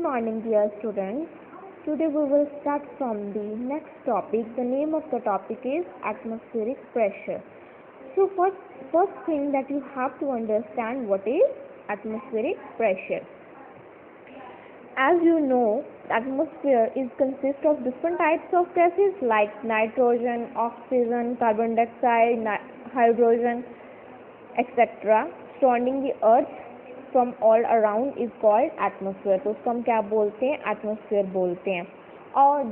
morning, dear students. Today we will start from the next topic. The name of the topic is atmospheric pressure. So first thing that you have to understand what is atmospheric pressure. As you know, atmosphere is consist of different types of gases like nitrogen, oxygen, carbon dioxide, hydrogen, etc. Surrounding the earth from all around is called atmosphere. तो उसको हम क्या बोलते हैं? Atmosphere बोलते हैं. और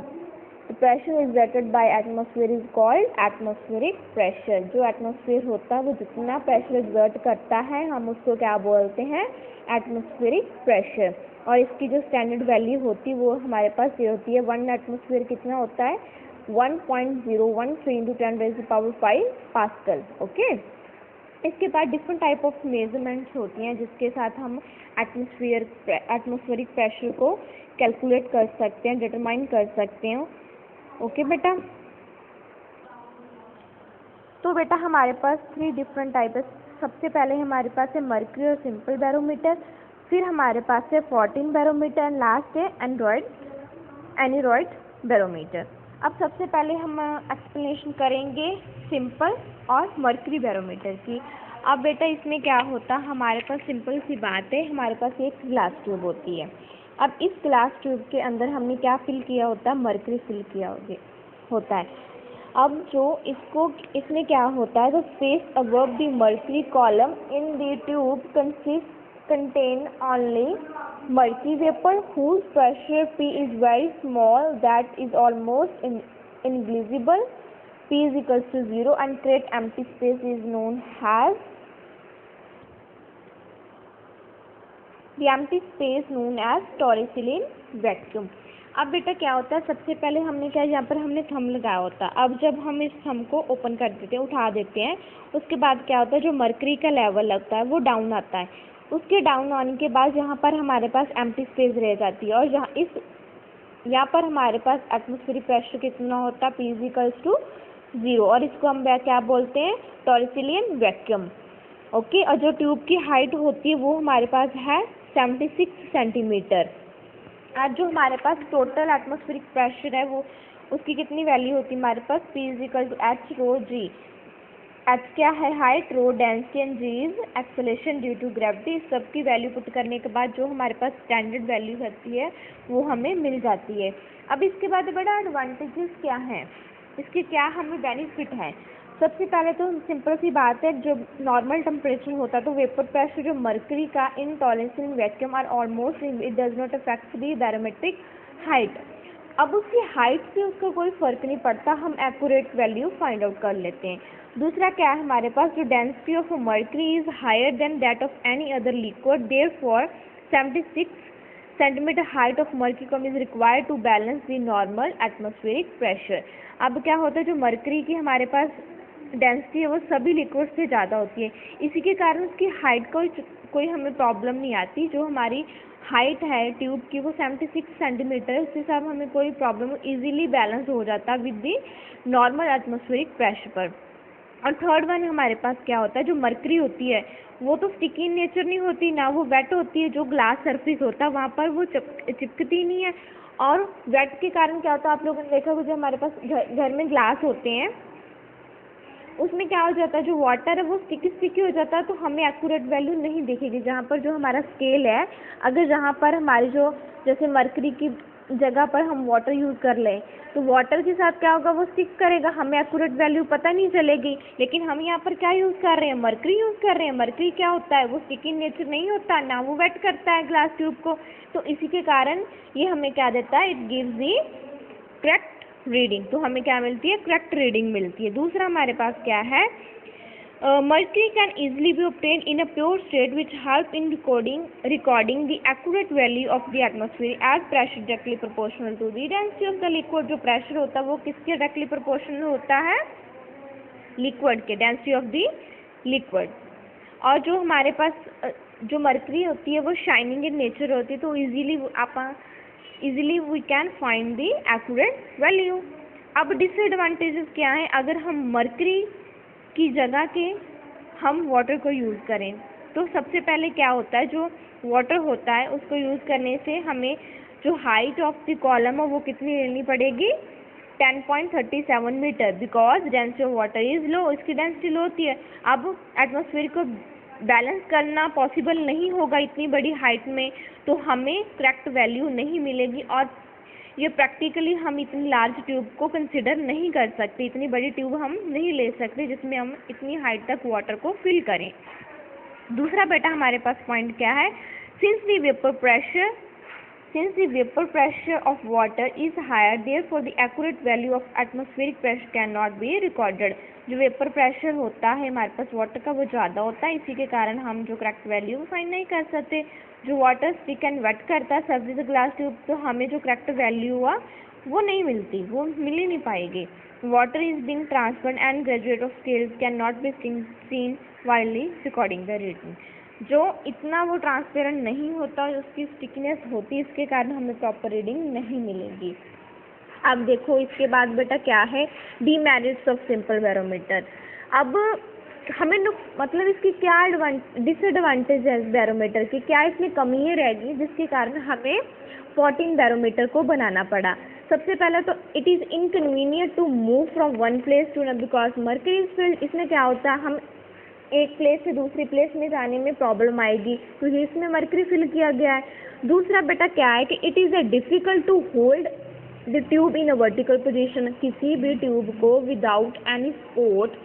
pressure exerted by atmosphere is called atmospheric pressure. जो एटमोसफेयर होता है वो जितना प्रेशर एक्सर्ट करता है हम उसको क्या बोलते हैं? Atmospheric pressure. और इसकी जो स्टैंडर्ड वैल्यू होती है वो हमारे पास ये होती है. 1 एटमोसफेयर कितना होता है? 1.013 × 10⁵ पास्कल. ओके. इसके बाद डिफरेंट टाइप ऑफ मेजरमेंट्स होती हैं जिसके साथ हम एटमोस्फेरिक प्रेशर को कैलकुलेट कर सकते हैं, डिटरमाइन कर सकते हैं. ओके बेटा. तो बेटा हमारे पास 3 डिफरेंट टाइप है. सबसे पहले हमारे पास है मर्क्यूरी और सिंपल बैरोमीटर, फिर हमारे पास है 14 बैरोमीटर एंड लास्ट है एनीरॉइड बैरोमीटर. अब सबसे पहले हम एक्सप्लेनेशन करेंगे सिंपल और मर्क्यूरी बैरोमीटर की. अब बेटा इसमें क्या होता है? हमारे पास सिंपल सी बात है, हमारे पास एक ग्लास ट्यूब होती है. अब इस ग्लास ट्यूब के अंदर हमने क्या फिल किया होता है? मर्क्यूरी फिल किया होता है. अब जो इसमें क्या होता है? The space above the mercury column in the tube contain only mercury vapor whose pressure P is very small, that is almost invisible. P is equals to 0 and create empty space is known as torricellian vacuum. अब बेटा क्या होता है? सबसे पहले हमने क्या, यहाँ पर हमने थंब लगाया होता है. अब जब हम इस थंब को ओपन कर देते हैं, उठा देते हैं, उसके बाद क्या होता है? जो मर्क्यूरी का लेवल लगता है वो डाउन आता है. उसके डाउन आने के बाद यहाँ पर हमारे पास एम्प्टी स्पेस रह जाती है और यहाँ पर हमारे पास एटमॉस्फेरिक प्रेशर कितना होता है? P equals to 0. और इसको हम क्या बोलते हैं? Torricellian vacuum. ओके. और जो ट्यूब की हाइट होती है वो हमारे पास है 76 सेंटीमीटर. आज जो हमारे पास टोटल एटमॉस्फेरिक प्रेशर है वो उसकी कितनी वैल्यू होती है हमारे पास? P equal to h/ρg. H क्या है? Height, rho density and G is acceleration due to gravity. इस सब की वैल्यू पुट करने के बाद जो हमारे पास स्टैंडर्ड वैल्यू होती है वो हमें मिल जाती है. अब इसके बाद बड़ा एडवांटेजेस क्या हैं? इसके क्या हमें बेनिफिट है? सबसे पहले तो सिंपल सी बात है, जो नॉर्मल टेम्परेचर होता है तो वेपर प्रेशर जो मर्क्यूरी का in Torricellian vacuum are almost it does not affect the barometric height. अब उसकी हाइट से उसका कोई फर्क नहीं पड़ता, हम एक्यूरेट वैल्यू फाइंड आउट कर लेते हैं. दूसरा क्या है हमारे पास? जो density of mercury is higher than that of any other liquid, therefore 76 centimetre height of mercury is required to balance the normal atmospheric pressure. अब क्या होता है? जो मर्क्यूरी की हमारे पास डेंसिटी है वो सभी लिक्विड से ज़्यादा होती है. इसी के कारण उसकी हाइट कोई हमें प्रॉब्लम नहीं आती. जो हमारी हाइट है ट्यूब की वो 76 सेंटीमीटर है, उसके साथ हमें कोई प्रॉब्लम इजीली बैलेंस हो जाता है with the normal atmospheric pressure पर. और थर्ड वन हमारे पास क्या होता है? जो मर्क्यूरी होती है वो तो स्टिकी इन नेचर नहीं होती ना, वो वेट होती है. जो ग्लास सरफेस होता है वहाँ पर वो चिपकती नहीं है. और वेट के कारण क्या होता है? आप लोगों ने देखा जो हमारे पास घर में ग्लास होते हैं उसमें क्या हो जाता है? जो वाटर है वो स्टिकी हो जाता है, तो हमें एक्यूरेट वैल्यू नहीं दिखेगी. जहाँ पर जो हमारा स्केल है, अगर जहाँ पर हमारी जो जैसे मर्क्यूरी की जगह पर हम वाटर यूज़ कर लें तो वाटर के साथ क्या होगा? वो स्टिक करेगा, हमें एक्यूरेट वैल्यू पता नहीं चलेगी. लेकिन हम यहाँ पर क्या यूज़ कर रहे हैं? मर्क्यूरी यूज़ कर रहे हैं. मर्क्यूरी क्या होता है? वो स्टिकी नेचर नहीं होता ना, वो वेट करता है ग्लास ट्यूब को. तो इसी के कारण ये हमें क्या देता है? It gives the correct reading. तो हमें क्या मिलती है? करेक्ट रीडिंग मिलती है. दूसरा हमारे पास क्या है? Mercury can easily be obtained in a pure state, which help in recording the accurate value of the atmosphere as pressure directly proportional to the density of the liquid. जो pressure होता है वो किसके directly proportional होता है? liquid के, density of the liquid. और जो हमारे पास जो मर्क्यूरी होती है वो शाइनिंग इन नेचर होती है, तो easily we can find the accurate value. अब डिसएडवांटेजेस क्या हैं? अगर हम मर्क्यूरी की जगह के हम वाटर को यूज़ करें तो सबसे पहले क्या होता है? जो वाटर होता है उसको यूज़ करने से हमें जो हाइट ऑफ द कॉलम है वो कितनी लेनी पड़ेगी, 10.37 metre, because density of water is low, इसकी डेंसिटी लो होती है। अब एटमॉस्फेयर को बैलेंस करना पॉसिबल नहीं होगा इतनी बड़ी हाइट में, तो हमें करेक्ट वैल्यू नहीं मिलेगी, और ये प्रैक्टिकली हम इतनी लार्ज ट्यूब को कंसिडर नहीं कर सकते, इतनी बड़ी ट्यूब हम नहीं ले सकते जिसमें हम इतनी हाइट तक वाटर को फिल करें। दूसरा बेटा हमारे पास पॉइंट क्या है, since the vapour pressure of water is higher therefore the accurate value of atmospheric pressure can not be recorded. जो वेपर प्रेशर होता है हमारे पास वाटर का वो ज़्यादा होता है, इसी के कारण हम जो करेक्ट वैल्यू फाइंड नहीं कर सकते। जो वाटर स्टिक एंड वेट करता है सर्फेस ग्लास ट्यूब, तो हमें जो करेक्ट वैल्यू हुआ वो नहीं मिलती, वो मिल ही नहीं पाएगी। Water is being transferred and graduate of scales can not be seen wildly recording the reading. जो इतना वो ट्रांसपेरेंट नहीं होता, उसकी स्टिकनेस होती है, इसके कारण हमें प्रॉपर रीडिंग नहीं मिलेगी। अब देखो इसके बाद बेटा क्या है, डीमेरिट्स ऑफ सिंपल बैरोमीटर। अब हमें मतलब इसकी क्या डिसएडवांटेज है बैरोमीटर की, क्या इसमें कमियाँ रहेगी जिसके कारण हमें 14 बैरोमीटर को बनाना पड़ा। सबसे पहले तो it is inconvenient to move from one place to another because mercury is filled. इसमें क्या होता है, हम एक प्लेस से दूसरी प्लेस में जाने में प्रॉब्लम आएगी क्योंकि इसमें मर्करी फिल किया गया है। दूसरा बेटा क्या है कि it is a difficult to hold the tube in a vertical position. किसी भी ट्यूब को विदाउट एनी सपोर्ट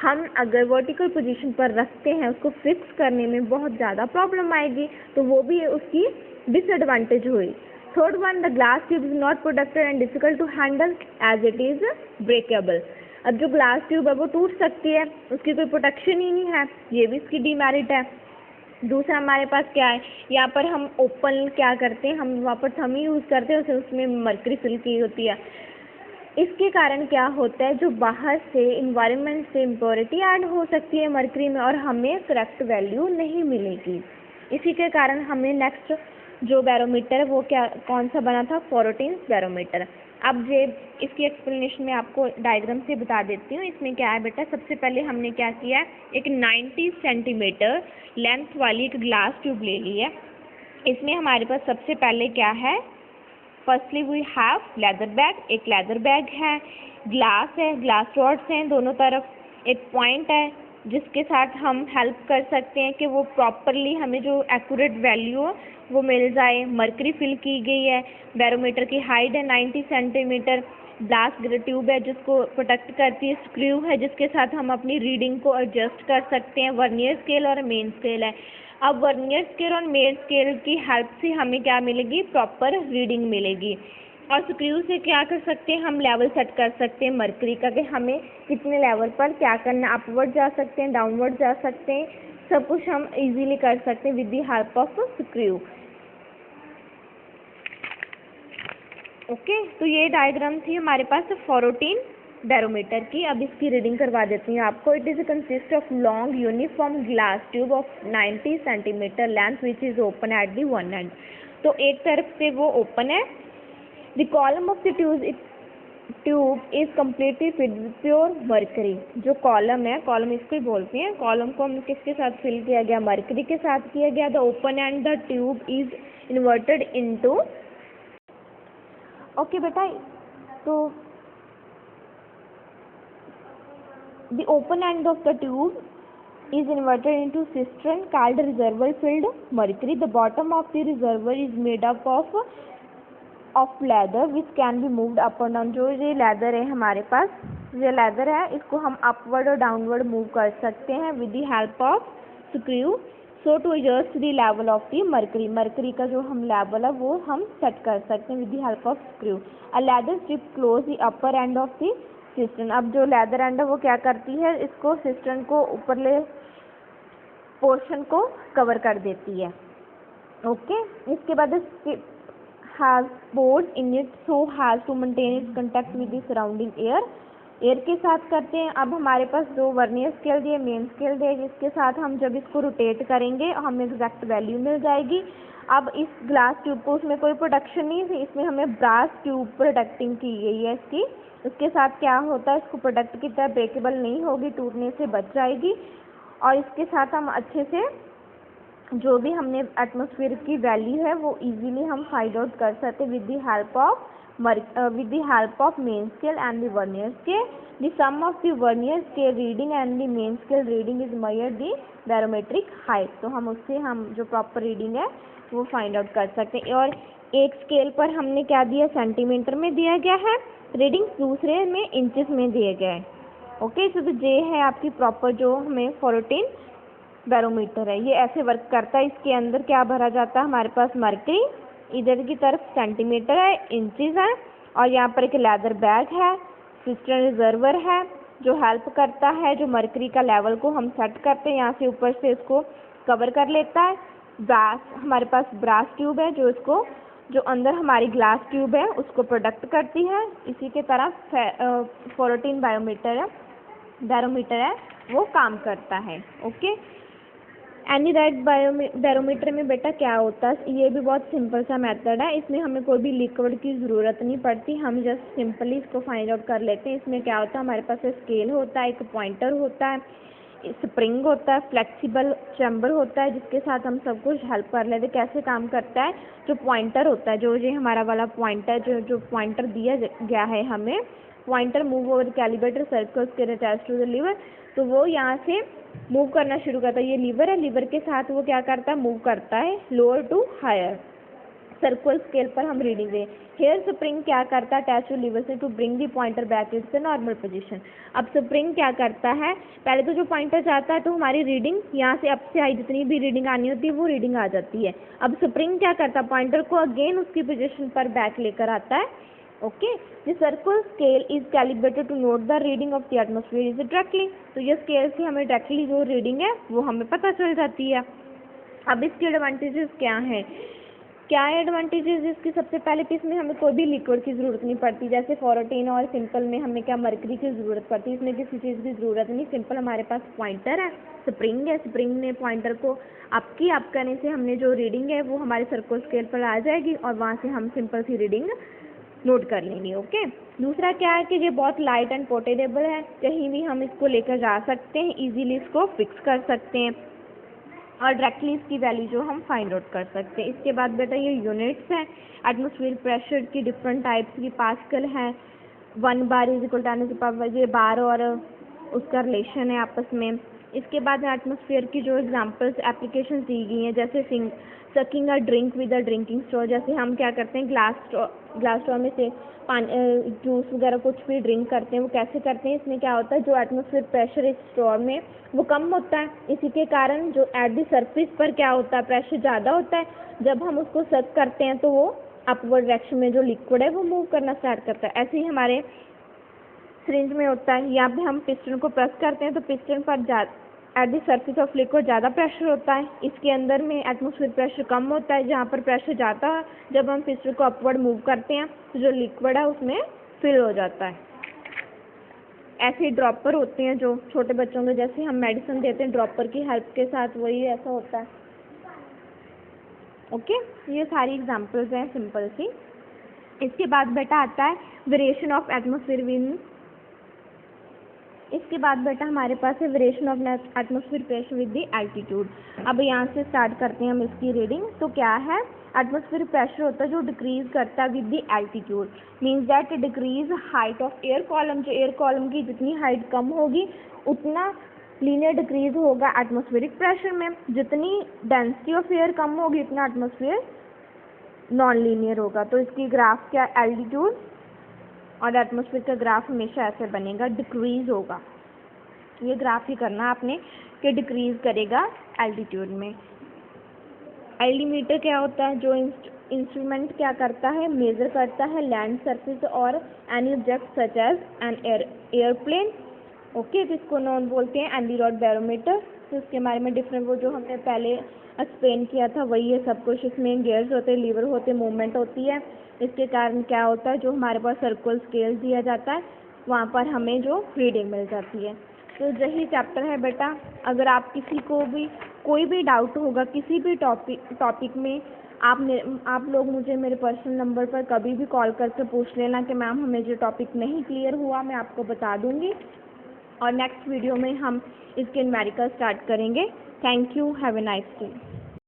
हम अगर वर्टिकल पोजीशन पर रखते हैं, उसको फिक्स करने में बहुत ज़्यादा प्रॉब्लम आएगी, तो वो भी उसकी डिसएडवांटेज हुई। Third one, the glass tube is not protected and difficult to handle as it is breakable. अब जो ग्लास ट्यूब है वो टूट सकती है, उसकी कोई प्रोटेक्शन ही नहीं है, ये भी इसकी डीमेरिट है। दूसरा हमारे पास क्या है, यहाँ पर हम ओपन क्या करते हैं, हम वहाँ पर थम यूज़ करते हैं, उसमें मर्करी फिल की होती है। इसके कारण क्या होता है, जो बाहर से इन्वायरमेंट से इम्प्योरिटी ऐड हो सकती है मर्करी में और हमें करेक्ट वैल्यू नहीं मिलेगी। इसी के कारण हमें नेक्स्ट जो बैरोमीटर वो क्या कौन सा बना था, फोरोटीन बैरोमीटर। अब ये इसकी एक्सप्लेनेशन मैं आपको डायग्राम से बता देती हूँ। इसमें क्या है बेटा, सबसे पहले हमने क्या किया है, एक 90 सेंटीमीटर लेंथ वाली एक ग्लास ट्यूब ले ली है। इसमें हमारे पास सबसे पहले क्या है, firstly we have leather bag, एक लेदर बैग है, ग्लास है, ग्लास रॉड्स हैं दोनों तरफ, एक पॉइंट है जिसके साथ हम हेल्प कर सकते हैं कि वो प्रॉपरली हमें जो एक्यूरेट वैल्यू हो वो मिल जाए। मर्करी फिल की गई है, बैरोमीटर की हाइट है 90 सेंटीमीटर, ग्लास ट्यूब है जिसको प्रोटेक्ट करती है, स्क्रू है जिसके साथ हम अपनी रीडिंग को एडजस्ट कर सकते हैं, वर्नियर स्केल और मेन स्केल है। अब वर्नियर स्केल और मेन स्केल की हेल्प से हमें क्या मिलेगी, प्रॉपर रीडिंग मिलेगी। और स्क्रू से क्या कर सकते हैं, हम लेवल सेट कर सकते हैं मर्करी का कि हमें कितने लेवल पर क्या करना है, अपवर्ड जा सकते हैं, डाउनवर्ड जा सकते हैं, सब कुछ हम इजीली कर सकते हैं with the help of screw. Okay, तो ये डायग्राम थी हमारे पास फोरोटीन बैरोमीटर की। अब इसकी रीडिंग करवा देती हूँ आपको। It is consist of long uniform glass tube of 90 centimetre length which is open at the one and. तो एक तरफ से वो ओपन है। The column of the tube is completely filled with pure mercury. जो कॉलम है, column इसको ही बोलते हैं, कॉलम को हम किसके साथ फिल किया गया, मर्करी के साथ किया गया। The open and the tube is inverted into, okay बेटा, तो the open end of the tube is inverted into cistern called reservoir filled mercury. The bottom of the reservoir is made up of leather which can be moved up and down. जो ये leather है हमारे पास, ये leather है, इसको हम upward और downward move कर सकते हैं with the help of screw so to adjust the level of the mercury. mercury का जो हम level है वो हम set कर सकते हैं with the help of screw. A leather strip close the upper end of the cistern. अब जो लेदर एंड है वो क्या करती है, इसको सिस्टर्न को ऊपरले पोर्शन को कवर कर देती है। ओके, इसके बाद has bored in it so has to maintain its contact with the surrounding air. Air के साथ करते हैं। अब हमारे पास दो वर्नियर स्केल दिए, मेन स्केल दिए, जिसके साथ हम जब इसको रोटेट करेंगे हमें एग्जैक्ट वैल्यू मिल जाएगी। अब इस ग्लास ट्यूब को, उसमें कोई प्रोटेक्शन नहीं थी, इसमें हमें ब्रास ट्यूब प्रोटेक्टिंग की गई है इसकी। उसके साथ क्या होता है, इसको प्रोटेक्ट की तरह ब्रेकेबल नहीं होगी, टूटने से बच जाएगी। और इसके साथ हम अच्छे से जो भी हमने एटमॉस्फेयर की वैल्यू है वो इजीली हम फाइंड आउट कर सकते with the help of main scale and the vernier scale. The sum of the vernier scale reading and the main scale reading is measure the barometric height. तो हम उससे हम जो प्रॉपर रीडिंग है वो find out कर सकते हैं. और एक स्केल पर हमने क्या दिया, सेंटीमीटर में दिया गया है रीडिंग, दूसरे में इंचेस में दिया गया है. ओके, तो ये है आपकी प्रॉपर जो हमें फ्लोरेटिन बैरोमीटर है. ये ऐसे वर्क करता है. इसके अंदर क्या भरा जाता है, हमारे पास मर्करी, इधर की तरफ सेंटीमीटर है, इंचेस है, और यहाँ पर एक लेदर बैग है, सिस्टर्न रिजर्वर है जो हेल्प करता है, जो मर्करी का लेवल को हम सेट करते हैं, यहाँ से ऊपर से इसको कवर कर लेता है. ब्रास, हमारे पास ब्रास ट्यूब है जो इसको, जो अंदर हमारी ग्लास ट्यूब है उसको प्रोडक्ट करती है. इसी के तरह फ्लोरेटिन बैरोमीटर है वो काम करता है. ओके, एनीराइट बैरोमीटर में बेटा क्या होता है, ये भी बहुत सिंपल सा मेथड है. इसमें हमें कोई भी लिक्विड की ज़रूरत नहीं पड़ती, हम जस्ट सिंपली इसको फाइंड आउट कर लेते हैं. इसमें क्या होता है, हमारे पास स्केल होता है, एक पॉइंटर होता है, स्प्रिंग होता है, फ्लेक्सिबल चैम्बर होता है जिसके साथ हम सब कुछ हेल्प कर लेते हैं. कैसे काम करता है, जो पॉइंटर होता है, जो ये हमारा वाला पॉइंटर, जो पॉइंटर दिया गया है हमें, pointer move over calibrator circles के अटैच टू द लीवर, तो वो यहाँ से मूव करना शुरू करता है. ये लीवर है, लीवर के साथ वो क्या करता है, मूव करता है lower to higher circular scale पर हम रीडिंग दें. हेयर स्प्रिंग क्या करता है, अटैच टू लीवर से to bring the pointer back its normal position. अब स्प्रिंग क्या करता है, पहले तो जो पॉइंटर जाता है तो हमारी रीडिंग यहाँ से अप से हाई जितनी भी रीडिंग आनी होती है वो रीडिंग आ जाती है. अब स्प्रिंग क्या करता है, पॉइंटर को अगेन उसकी पोजीशन पर बैक लेकर आता है. Okay, the circular scale is calibrated to note the reading of the atmosphere is directly. तो ये स्केल से हमें डायरेक्टली जो रीडिंग है वो हमें पता चल जाती है. अब इसके एडवांटेजेस क्या हैं, क्या एडवांटेजेस इसकी, सबसे पहले तो इसमें हमें कोई भी लिक्विड की ज़रूरत नहीं पड़ती. जैसे फ्लोरेटिन और सिंपल में हमें क्या मर्करी की ज़रूरत पड़ती है, इसमें किसी चीज़ की ज़रूरत नहीं. सिंपल हमारे पास पॉइंटर है, स्प्रिंग है, स्प्रिंग ने पॉइंटर को अप करने से हमने जो रीडिंग है वो हमारे सर्कुलर स्केल पर आ जाएगी और वहाँ से हम सिंपल सी रीडिंग नोट कर लेंगे. ओके, दूसरा क्या है कि ये बहुत लाइट एंड पोर्टेबल है, कहीं भी हम इसको लेकर जा सकते हैं, इजीली इसको फिक्स कर सकते हैं और डायरेक्टली इसकी वैल्यू जो हम फाइंड आउट कर सकते हैं. इसके बाद बेटा ये यूनिट्स हैं. एटमॉस्फेयर प्रेशर की डिफरेंट टाइप्स की, पास्कल है, 1 बार इज इक्वल टू ये बार और उसका रिलेशन है आपस में. इसके बाद एटमॉस्फेयर की जो एग्जांपल्स एप्लीकेशंस दी गई हैं, जैसे sucking a drink with a drinking straw. जैसे हम क्या करते हैं, ग्लास स्ट्रॉ में से पानी, जूस वगैरह कुछ भी ड्रिंक करते हैं, वो कैसे करते हैं, इसमें क्या होता है, जो एटमॉस्फेयर प्रेशर इस स्ट्रॉ में वो कम होता है. इसी के कारण जो एट द सरफेस पर क्या होता है, प्रेशर ज़्यादा होता है. जब हम उसको सक करते हैं तो वो अपवर्ड डायरेक्शन में जो लिक्विड है वो मूव करना स्टार्ट करता है. ऐसे ही हमारे सिरिंज में होता है. यहाँ पे हम पिस्टन को प्रेस करते हैं तो पिस्टन पर at the surface of liquid ज़्यादा प्रेशर होता है. इसके अंदर में एटमॉस्फेयर प्रेशर कम होता है. जहाँ पर प्रेशर ज़्यादा है, जब हम पिस्टन को अपवर्ड मूव करते हैं तो जो लिक्विड है उसमें फिल हो जाता है. ऐसे ड्रॉपर होते हैं जो छोटे बच्चों को, जैसे हम मेडिसिन देते हैं ड्रॉपर की हेल्प के साथ, वही ऐसा होता है. ओके, ये सारी एग्जांपल्स हैं सिंपल सी. इसके बाद बेटा आता है वेरिएशन ऑफ एटमॉस्फेयर विन. इसके बाद बेटा हमारे पास है variation of atmosphere pressure with the altitude. अब यहाँ से स्टार्ट करते हैं हम इसकी रीडिंग. तो क्या है, एटमॉस्फेयर प्रेशर होता है जो डिक्रीज करता है with the altitude, means that decrease height of air column. जो एयर कॉलम की जितनी हाइट कम होगी उतना लीनियर डिक्रीज होगा एटमॉस्फेरिक प्रेशर में. जितनी डेंसिटी ऑफ एयर कम होगी उतना एटमॉस्फेयर नॉन लीनियर होगा. तो इसकी ग्राफ क्या, एल्टीट्यूड और एटमॉस्फेयर का ग्राफ हमेशा ऐसे बनेगा, डिक्रीज होगा. ये ग्राफ ही करना आपने कि डिक्रीज करेगा एल्टीट्यूड में. एल्टीमीटर क्या होता है, जो इंस्ट्रूमेंट क्या करता है, मेजर करता है लैंड सरफेस और any object such as an airplane. Okay, जिसको नॉन बोलते हैं एंटीरोड बैरोमीटर. तो इसके बारे में डिफरेंट, वो जो हमने पहले एक्सप्लेन किया था वही है सब कुछ. इसमें गियर्स होते हैं, लीवर होते हैं, मूवमेंट होती है. इसके कारण क्या होता है, जो हमारे पास सर्कुलर स्केल दिया जाता है वहाँ पर हमें जो रीडिंग मिल जाती है. तो यही चैप्टर है बेटा. अगर आप किसी को भी कोई भी डाउट होगा किसी भी टॉपिक में, आप लोग मुझे मेरे पर्सनल नंबर पर कभी भी कॉल करके पूछ लेना कि मैम हमें जो टॉपिक नहीं क्लियर हुआ, मैं आपको बता दूंगी. और नेक्स्ट वीडियो में हम इसके न्यूमेरिकल स्टार्ट करेंगे. Thank you, have a nice day.